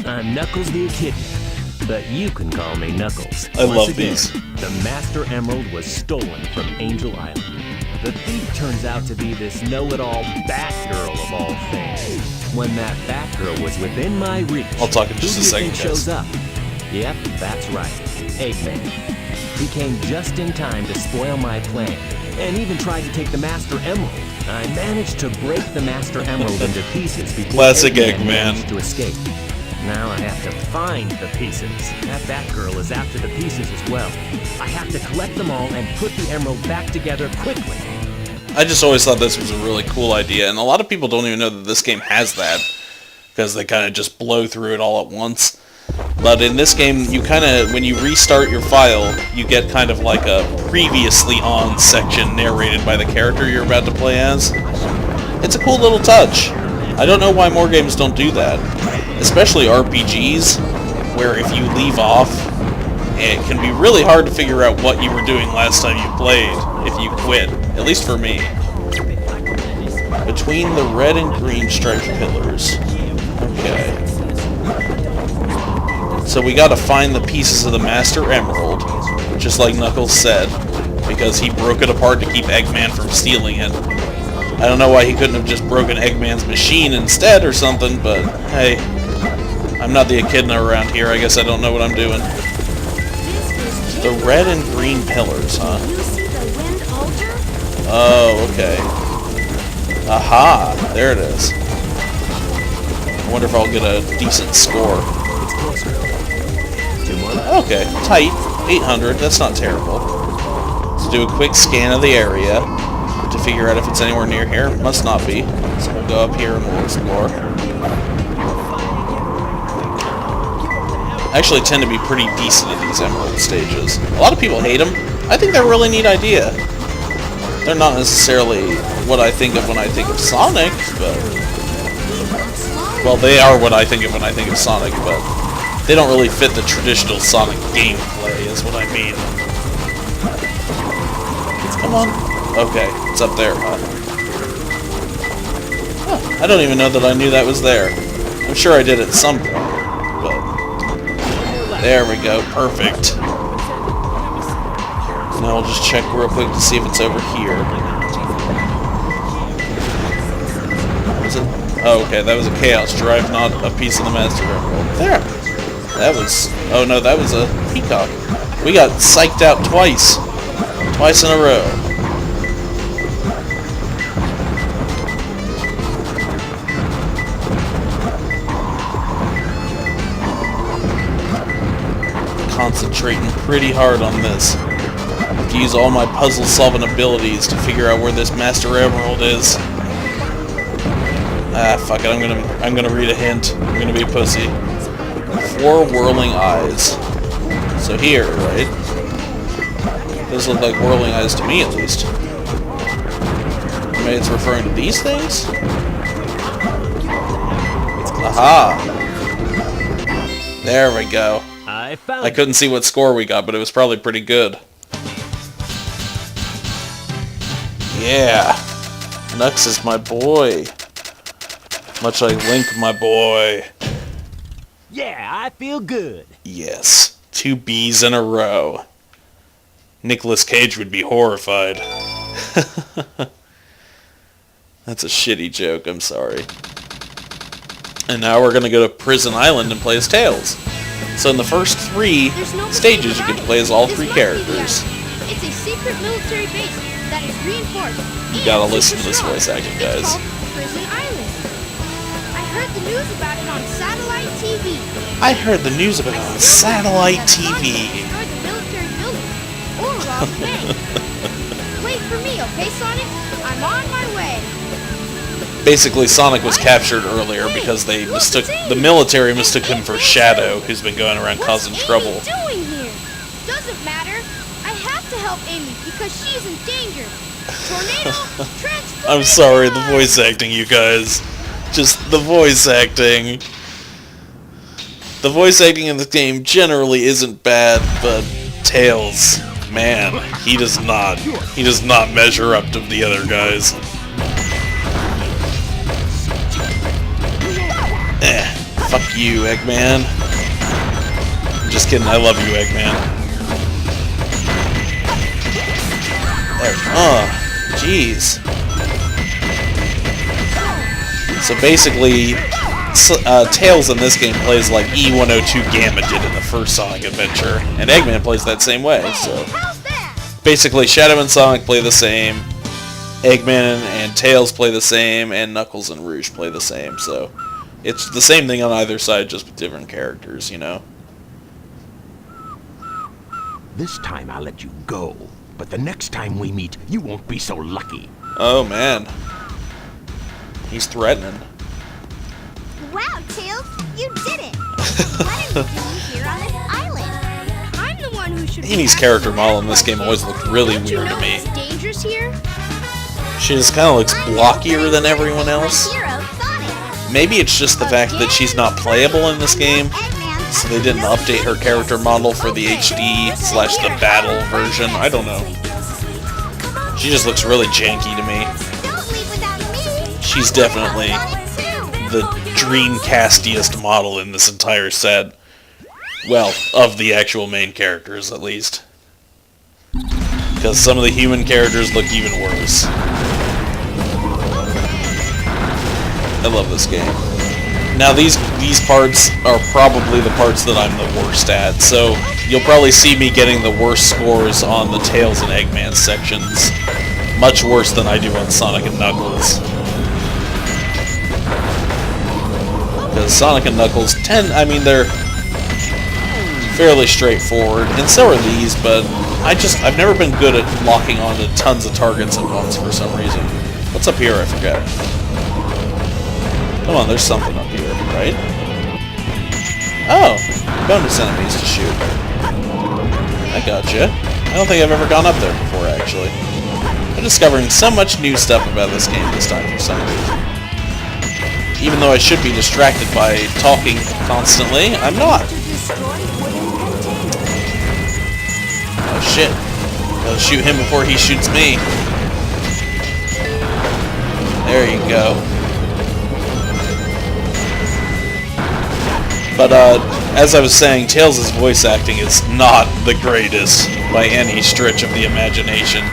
I'm Knuckles the Echidna, but you can call me Knuckles. I love again, these. The Master Emerald was stolen from Angel Island. The thief turns out to be this know-it-all Batgirl of all things. When that Batgirl was within my reach, I'll talk in just a second, guys. shows up? Yep, that's right, Eggman. He came just in time to spoil my plan, and even tried to take the Master Emerald. I managed to break the Master Emerald into pieces before Classic Eggman Eggman. managed to escape. Now I have to find the pieces. That Batgirl is after the pieces as well. I have to collect them all and put the emerald back together quickly. I just always thought this was a really cool idea, and a lot of people don't even know that this game has that, because they kind of just blow through it all at once. But in this game, you kind of, when you restart your file, you get kind of like a previously on section narrated by the character you're about to play as. It's a cool little touch. I don't know why more games don't do that. Especially RPGs, where if you leave off, it can be really hard to figure out what you were doing last time you played if you quit. At least for me. Between the red and green striped pillars. Okay. So we gotta find the pieces of the Master Emerald, just like Knuckles said, because he broke it apart to keep Eggman from stealing it. I don't know why he couldn't have just broken Eggman's machine instead or something, but hey, I'm not the Echidna around here. I guess I don't know what I'm doing. The red and green pillars, huh? Oh, okay. Aha! There it is. I wonder if I'll get a decent score. Okay, tight. 800, that's not terrible. Let's do a quick scan of the area to figure out if it's anywhere near here. Must not be. So we'll go up here and we'll explore. I actually tend to be pretty decent at these emerald stages. A lot of people hate them. I think they're a really neat idea. They're not necessarily what I think of when I think of Sonic, but... Well, they are what I think of when I think of Sonic, but they don't really fit the traditional Sonic gameplay, is what I mean. Come on. Okay, it's up there, huh? I don't even know that I knew that was there. I'm sure I did at some point, but... There we go, perfect. Now we'll just check real quick to see if it's over here. Was it? Oh, okay, that was a Chaos Drive, not a piece of the Master Emerald. There! That was... Oh no, that was a peacock. We got psyched out twice. Twice in a row. Concentrating pretty hard on this. I have to use all my puzzle-solving abilities to figure out where this Master Emerald is. Ah, fuck it. I'm gonna read a hint. I'm gonna be a pussy. 4 whirling eyes. So here, right? Those look like whirling eyes to me, at least. Maybe it's referring to these things? Aha! There we go. I couldn't see what score we got, but it was probably pretty good. Yeah! Nux is my boy. Much like Link, my boy. Yeah, I feel good. Yes. 2 B's in a row. Nicolas Cage would be horrified. That's a shitty joke, I'm sorry. And now we're gonna go to Prison Island and play as Tails. So in the first 3 stages, you get to play as all 3 characters. It's a secret military base that is reinforced. You gotta listen to this voice acting, guys. It's called Prison Island. I heard the news about it on satellite TV. I heard the news about it on satellite TV. Destroy the military building or rob the bank. Wait for me, okay, Sonic? I'm on my way. Basically, Sonic was captured earlier because the military mistook him for Shadow, who's been going around causing trouble. What's Amy doing here? Doesn't matter. I have to help Amy because she's in danger. Tornado, transform. I'm sorry, the voice acting, you guys. Just the voice acting. The voice acting in this game generally isn't bad, but Tails, man, he does not measure up to the other guys. Fuck you, Eggman. Just kidding, I love you, Eggman. Jeez. So basically, Tails in this game plays like E102 Gamma did in the first Sonic Adventure, and Eggman plays that same way, so... Basically, Shadow and Sonic play the same, Eggman and Tails play the same, and Knuckles and Rouge play the same, so... It's the same thing on either side, just with different characters, you know? This time I'll let you go, but the next time we meet, you won't be so lucky. Oh, man. He's threatening. Wow, Tails, you did it! What are you doing here on this island? I'm the one who should. Amy's character model in this game always looked really weird to me. It's dangerous here. She just kind of looks blockier than everyone else. Hero, Sonic. Maybe it's just the fact that she's not playable in this game, so they didn't update her character model for the HD/the battle version. I don't know. She just looks really janky to me. Don't leave without me. She's definitely the Dreamcastiest model in this entire set. Well, of the actual main characters, at least. Because some of the human characters look even worse. I love this game. Now these parts are probably the parts that I'm the worst at, so you'll probably see me getting the worst scores on the Tails and Eggman sections. Much worse than I do on Sonic and Knuckles. Because Sonic and Knuckles they're fairly straightforward, and so are these, but I've never been good at locking onto tons of targets at once for some reason. What's up here? I forgot. Come on, there's something up here, right? Oh, bonus enemies to shoot. I gotcha. I don't think I've ever gone up there before, actually. I'm discovering so much new stuff about this game this time for some reason. Even though I should be distracted by talking constantly, I'm not. Oh shit. I'll shoot him before he shoots me. There you go. But, as I was saying, Tails' voice acting is not the greatest by any stretch of the imagination.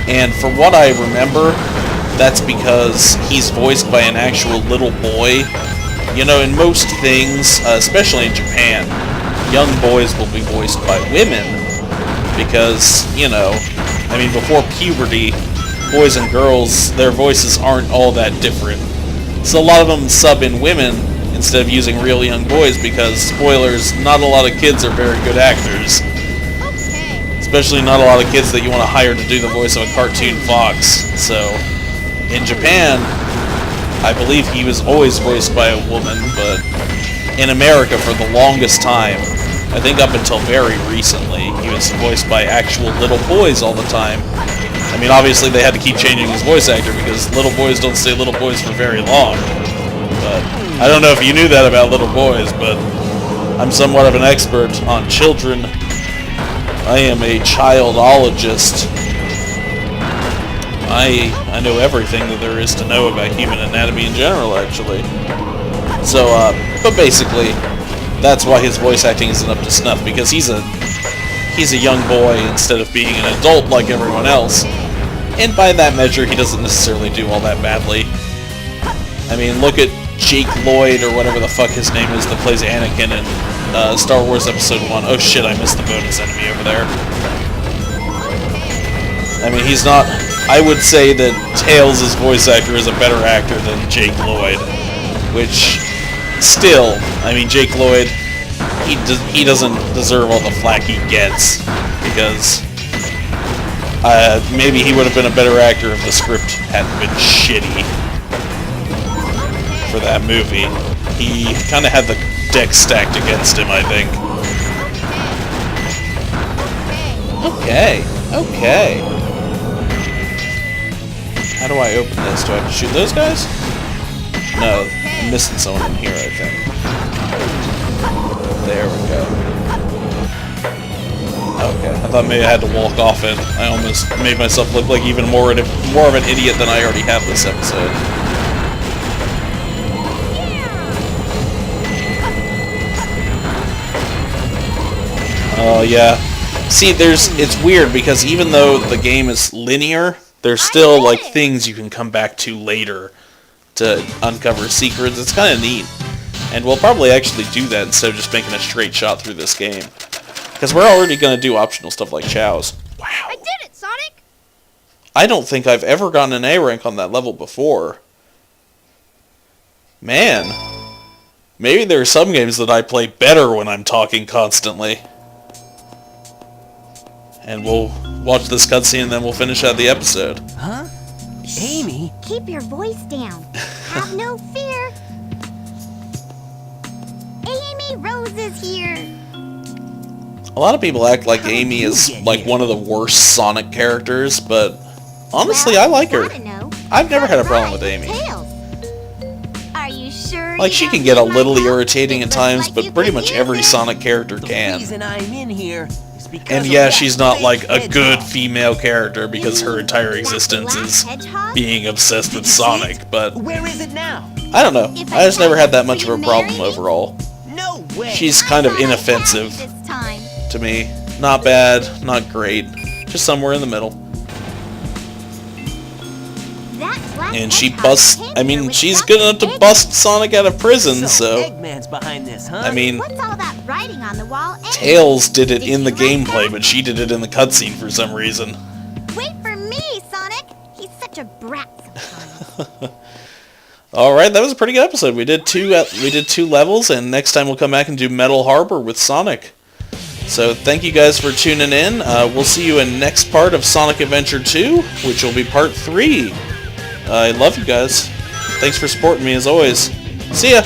And for what I remember, that's because he's voiced by an actual little boy. You know, in most things, especially in Japan, young boys will be voiced by women because, you know, I mean, before puberty, boys and girls, their voices aren't all that different. So a lot of them sub in women instead of using real young boys because, spoilers, not a lot of kids are very good actors. Especially not a lot of kids that you want to hire to do the voice of a cartoon fox. So, in Japan, I believe he was always voiced by a woman, but in America for the longest time, I think up until very recently, he was voiced by actual little boys all the time. I mean, obviously they had to keep changing his voice actor because little boys don't stay little boys for very long. But I don't know if you knew that about little boys, but I'm somewhat of an expert on children. I am a childologist. I know everything that there is to know about human anatomy in general, actually. So, but basically, that's why his voice acting isn't up to snuff, because he's a young boy instead of being an adult like everyone else. And by that measure, he doesn't necessarily do all that badly. I mean, look at Jake Lloyd, or whatever the fuck his name is, that plays Anakin in Star Wars Episode 1. Oh shit, I missed the bonus enemy over there. I mean, he's not... I would say that Tails' voice actor is a better actor than Jake Lloyd. Which, still, I mean, Jake Lloyd, he doesn't deserve all the flack he gets. Because maybe he would have been a better actor if the script hadn't been shitty for that movie. He kind of had the deck stacked against him, I think. Okay, okay. How do I open this? Do I have to shoot those guys? No, I'm missing someone in here, I think. There we go. Okay, I thought maybe I had to walk off it. I almost made myself look like even more of an idiot than I already have this episode. Oh yeah. See, it's weird because even though the game is linear, there's still like things you can come back to later to uncover secrets. It's kind of neat. And we'll probably actually do that instead of just making a straight shot through this game. Because we're already going to do optional stuff like chows. Wow. I did it, Sonic! I don't think I've ever gotten an A rank on that level before. Man. Maybe there are some games that I play better when I'm talking constantly. And we'll watch this cutscene and then we'll finish out the episode. Huh? Amy? Keep your voice down. Have no fear. Amy Rose is here. A lot of people act like Amy is like one of the worst Sonic characters, but honestly, I like her. I've never had a problem with Amy. Are you sure? Like, she can get a little irritating at times, but pretty much every Sonic character can. The reason I'm in here is because And of yeah, that she's not fake like a good hedgehog. female character because her entire existence is being obsessed with Sonic, but Where is it now? I don't know. I just never had that much of a problem overall. No way. She's kind of inoffensive to me. Not bad, not great. Just somewhere in the middle. And she busts, I mean, she's good enough to bust Sonic out of prison, so... Eggman's behind this, huh? I mean, What's all that writing on the wall? Tails did it in the gameplay, but she did it in the cutscene for some reason. Wait for me, Sonic. He's such a brat sometimes. Alright, that was a pretty good episode. We did two levels, and next time we'll come back and do Metal Harbor with Sonic. So thank you guys for tuning in. We'll see you in next part of Sonic Adventure 2, which will be part 3. I love you guys. Thanks for supporting me as always. See ya!